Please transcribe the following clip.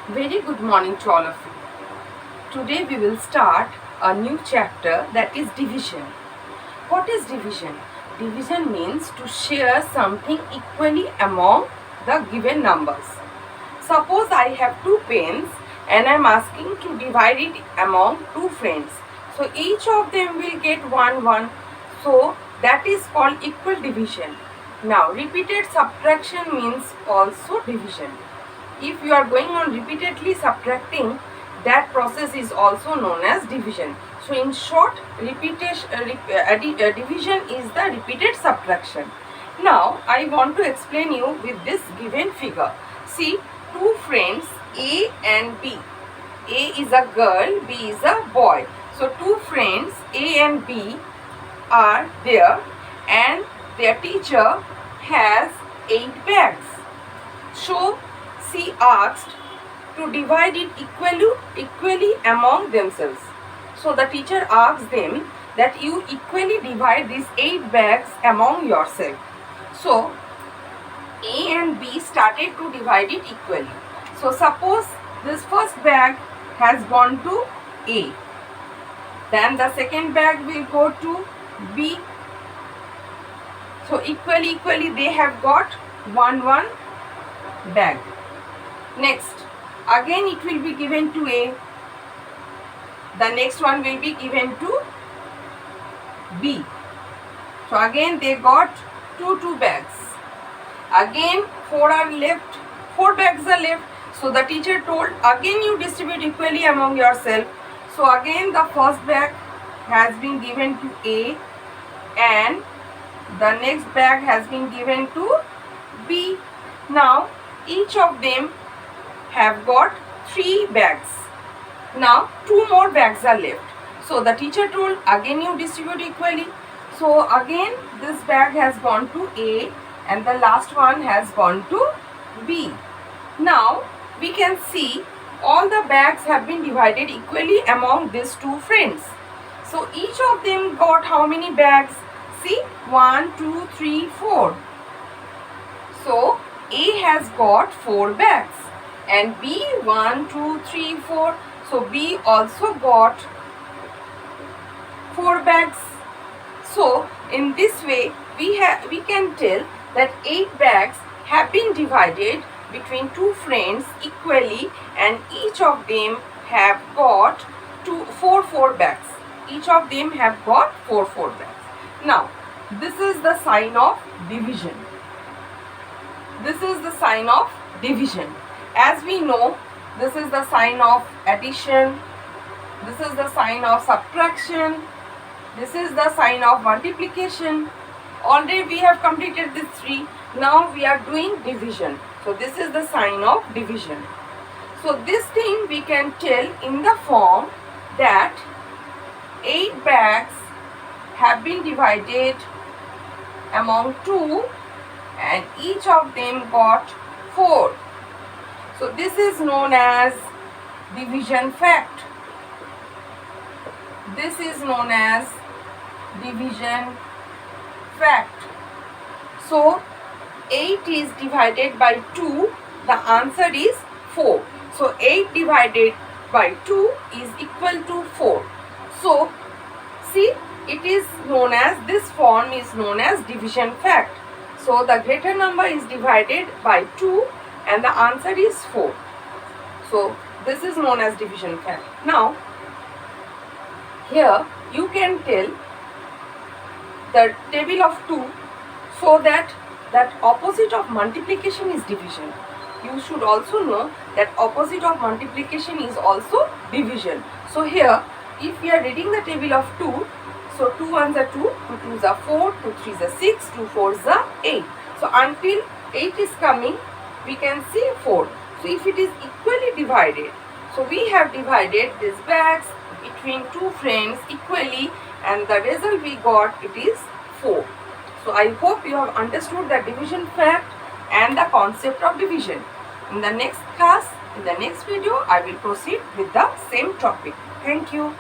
Very good morning to all of you. Today we will start a new chapter, that is division. What is division? Division means to share something equally among the given numbers. Suppose I have two pens and I am asking to divide it among two friends. So each of them will get one. So that is called equal division. Now repeated subtraction means also division. If you are going on repeatedly subtracting, that process is also known as division. So in short, division is the repeated subtraction. Now I want to explain you with this given figure. See, two friends A and B. A is a girl, B is a boy. So two friends A and B are there, and their teacher has 8 bags. So she asked to divide it equally among themselves. So the teacher asked them that you equally divide these 8 bags among yourself. So A and B started to divide it equally. So suppose this first bag has gone to A. Then the second bag will go to B. So equally they have got one bag. Next, again it will be given to A. The next one will be given to B. So again they got two bags. Again 4 are left. 4 bags are left. So the teacher told, again you distribute equally among yourself. So again the first bag has been given to A, and the next bag has been given to B. Now each of them have got 3 bags. Now 2 more bags are left. So the teacher told, again you distribute equally. So again this bag has gone to A and the last one has gone to B. Now we can see all the bags have been divided equally among these two friends. So each of them got how many bags? See, 1, 2, 3, 4. So A has got 4 bags and B 1, 2, 3, 4. So B also got 4 bags. So in this way we can tell that 8 bags have been divided between two friends equally, and each of them have got 4 bags. Each of them have got 4 bags. Now this is the sign of division. This is the sign of division. As we know, this is the sign of addition. This is the sign of subtraction. This is the sign of multiplication. Already we have completed these 3. Now we are doing division. So this is the sign of division. So this thing we can tell in the form that 8 bags have been divided among 2 and each of them got 4. So this is known as division fact. This is known as division fact. So 8 is divided by 2. The answer is 4. So 8 divided by 2 is equal to 4. So see, it is known as, this form is known as division fact. So the greater number is divided by 2 and the answer is 4. So this is known as division fact. Now here you can tell the table of 2, so that opposite of multiplication is division. You should also know that opposite of multiplication is also division. So here if we are reading the table of 2, so 2 1s are 2, 2 2s are 4, 2 3s are 6, 2 4s are 8. So until 8 is coming, we can see 4. So if it is equally divided, so we have divided these bags between two friends equally, and the result we got, it is 4. So I hope you have understood the division fact and the concept of division. In the next class, in the next video, I will proceed with the same topic. Thank you.